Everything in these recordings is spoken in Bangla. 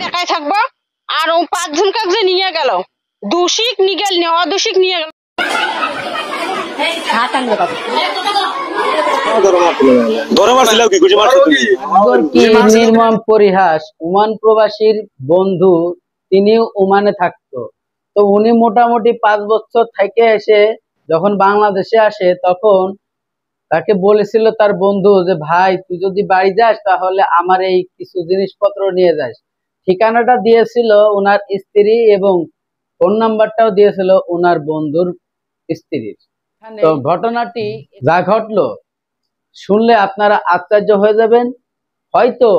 একাই থাকবো আর ও 5 জনকে যে নিয়ে গেল, দোষিক নিগেল নিয়ে অদোষিক নিয়ে গেল। নির্মম পরিহাস। ওমান প্রবাসীর বন্ধু, তিনি ওমানে থাকতো। তো উনি মোটামুটি 5 বছর থেকে এসে যখন বাংলাদেশে আসে, তখন তাকে বলেছিল তার বন্ধু যে ভাই তুই যদি বাড়ি যাস তাহলে আমার এই কিছু জিনিসপত্র নিয়ে যাস। ঠিকানাটা দিয়েছিল ওনার স্ত্রী এবং ফোন নাম্বারটাও দিয়েছিল ওনার বন্ধুর স্ত্রীর। তো ঘটনাটি যা ঘটলো শুনলে আপনারা আশ্চর্য হয়ে যাবেন। হয়তো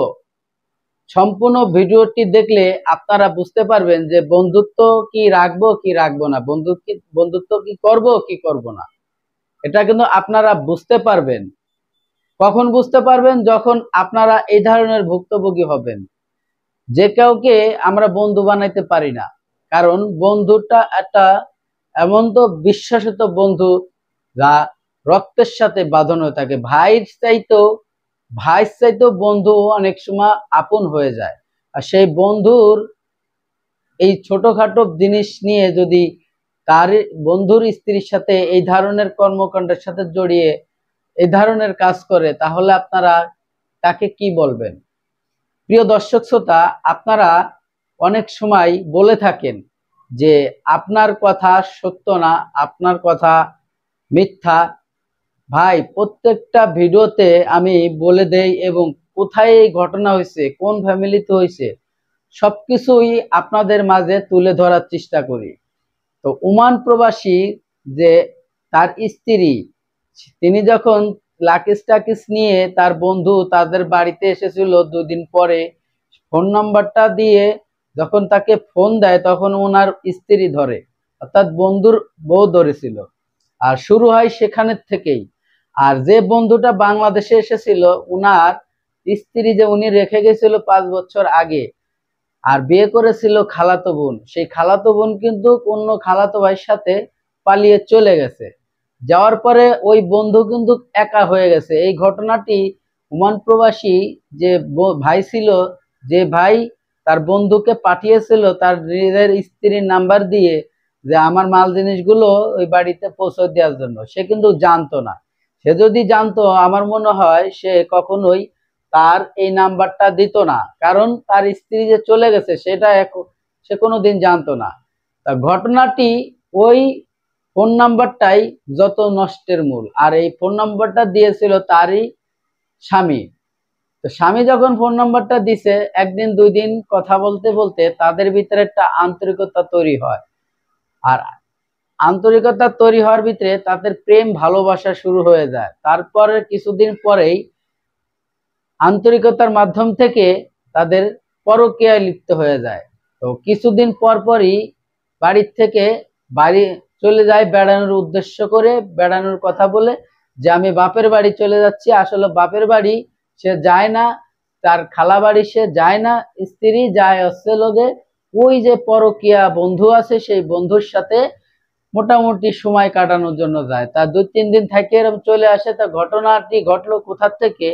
সম্পূর্ণ ভিডিওটি দেখলে আপনারা বুঝতে পারবেন যে বন্ধুত্ব কি রাখবো কি রাখবো না, বন্ধুত্ব কি করব কি করব না। এটা কিন্তু আপনারা বুঝতে পারবেন। কখন বুঝতে পারবেন? যখন আপনারা এই ধরনের ভুক্তভোগী হবেন। যে কাউকে আমরা বন্ধু বানাইতে পারি না, কারণ বন্ধুটা একটা এমন তো বিশ্বাসিত বন্ধু যা রক্তের সাথে বাঁধন হয়ে থাকে। ভাইয়ের চাইতেও বন্ধু অনেক সময় আপন হয়ে যায়। আর সেই বন্ধুর এই ছোটখাটো জিনিস নিয়ে যদি তার বন্ধুর স্ত্রীর সাথে এই ধরনের কর্মকাণ্ডের সাথে জড়িয়ে এই ধরনের কাজ করে, তাহলে আপনারা তাকে কি বলবেন? প্রিয় দর্শক শ্রোতা, আপনারা অনেক সময় বলে থাকেন যে আপনার কথা সত্য না, আপনার কথা মিথ্যা। ভাই, প্রত্যেকটা ভিডিওতে আমি বলে দেই এবং কোথায় এই ঘটনা হয়েছে, কোন ফ্যামিলিতে হয়েছে, সবকিছুই আপনাদের মাঝে তুলে ধরার চেষ্টা করি। তো ওমান প্রবাসী যে তার স্ত্রী, তিনি যখন লাকিস টাকিস নিয়ে তার বন্ধু তাদের বাড়িতে এসেছিল 2 দিন পরে, ফোন নাম্বারটা দিয়ে যখন তাকে ফোন দেয় তখন ওনার স্ত্রী ধরে, অর্থাৎ বন্ধুর বউ ধরেছিল। আর শুরু হয় সেখানের থেকেই। আর যে বন্ধুটা বাংলাদেশে এসেছিল, ওনার স্ত্রী যে উনি রেখে গেছিল 5 বছর আগে, আর বিয়ে করেছিল খালাতো বোন, সেই খালাতো বোন কিন্তু অন্য খালাতো ভাইয়ের সাথে পালিয়ে চলে গেছে। যাওয়ার পরে ওই বন্ধু কিন্তু একা হয়ে গেছে। এই ঘটনাটি ওমান প্রবাসী যে ভাই ছিল, যে ভাই তার বন্ধুকে পাঠিয়েছিল তার নিজের স্ত্রীর নাম্বার দিয়ে যে আমার মাল জিনিসগুলো ওই বাড়িতে পৌঁছে দেওয়ার জন্য, সে কিন্তু জানতো না। সে যদি জানতো, আমার মনে হয় সে কখনোই তার এই নাম্বারটা দিত না, কারণ তার স্ত্রী যে চলে গেছে সেটা সে কোনোদিন জানতো না। তা ঘটনাটি ওই ফোন নাম্বারটাই যত নষ্টের মূল। আর এই ফোন নাম্বারটা দিয়েছিল তারই স্বামী। তো স্বামী যখন ফোন নাম্বারটা দিছে, 1 দিন 2 দিন কথা বলতে বলতে তাদের ভিতরে একটা আন্তরিকতা তৈরি হয়। আর আন্তরিকতা তৈরি হওয়ার ভিতরে তাদের প্রেম ভালোবাসা শুরু হয়ে যায়। তারপরে কিছুদিন পরেই আন্তরিকতার মাধ্যম থেকে তাদের পরকীয়ায় লিপ্ত হয়ে যায়। তো কিছুদিন পরই বাড়ির থেকে বাড়ি চলে যায় বেড়ানোর উদ্দেশ্য করে, বেড়ানোর কথা বলে যে আমি বাপের বাড়ি চলে যাচ্ছি। আসলে বাপের বাড়ি সে যায় না, তার খালা বাড়ি সে যায় না, স্ত্রী যায় হচ্ছে লোকে ওই যে পরকীয়া বন্ধু আছে সেই বন্ধুর সাথে মোটামুটি সময় কাটানোর জন্য যায়। তার 2-3 দিন থেকে এরকম চলে আসে। তা ঘটনাটি ঘটলো কোথা থেকে?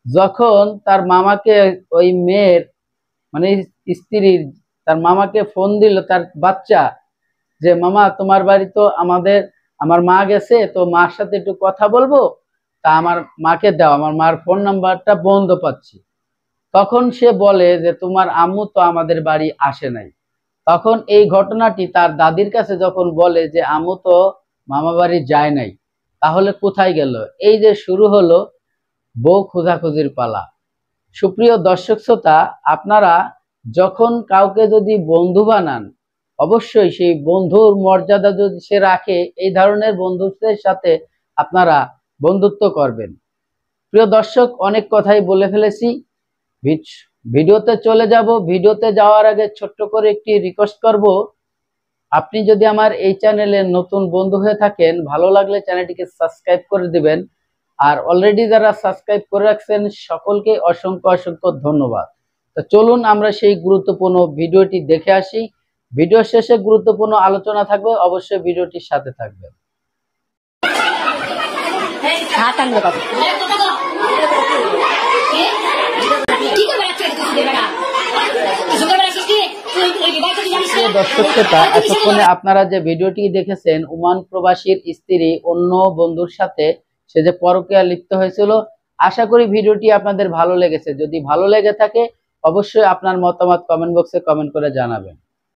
যখন তার মামাকে ওই মেয়ের মানে স্ত্রীর তার মামাকে ফোন দিল তার বাচ্চা, যে মামা তোমার বাড়ি তো আমার মা গেছে, তো মার সাথে একটু কথা বলবো, তা আমার মাকে দাও, আমার মার ফোন নাম্বারটা বন্ধ পাচ্ছি। তখন সে বলে যে তোমার আম্মু তো আমাদের বাড়ি আসে নাই। তখন এই ঘটনাটি তার দাদির কাছে যখন বলে যে আম্মু তো মামা বাড়ি যায় নাই, তাহলে কোথায় গেল? এই যে শুরু হলো বউ খোঁজাখুঁজির পালা। সুপ্রিয় দর্শক শ্রোতা, আপনারা যখন কাউকে যদি বন্ধু বানান, অবশ্যই সেই বন্ধুর মর্যাদা যদি সে রাখে, এই ধরনের বন্ধুত্বের সাথে আপনারা বন্ধুত্ব করবেন। প্রিয় দর্শক, অনেক কথাই বলে ফেলেছি, ভিডিওতে চলে যাব। ভিডিওতে যাওয়ার আগে ছোট্ট করে একটি রিকোয়েস্ট করব, আপনি যদি আমার এই চ্যানেলে নতুন বন্ধু হয়ে থাকেন, ভালো লাগলে চ্যানেলটিকে সাবস্ক্রাইব করে দিবেন। আর অলরেডি যারা সাবস্ক্রাইব করে রাখছেন সকলকে অসংখ্য ধন্যবাদ। তো চলুন আমরা সেই গুরুত্বপূর্ণ ভিডিওটি দেখে আসি। ভিডিও শেষে গুরুত্বপূর্ণ আলোচনা থাকবে, অবশ্যই ভিডিওটির সাথে থাকবেন। প্রিয় দর্শক শ্রোতা, এতক্ষণে আপনারা যে ভিডিওটি দেখেছেন, ওমান প্রবাসীর স্ত্রী অন্য বন্ধুর সাথে সে যে পরকীয়া লিপ্ত হয়েছিল, আশা করি ভিডিওটি আপনাদের ভালো লেগেছে। যদি ভালো লেগে থাকে অবশ্যই আপনার মতামত কমেন্ট বক্সে কমেন্ট করে জানাবেন।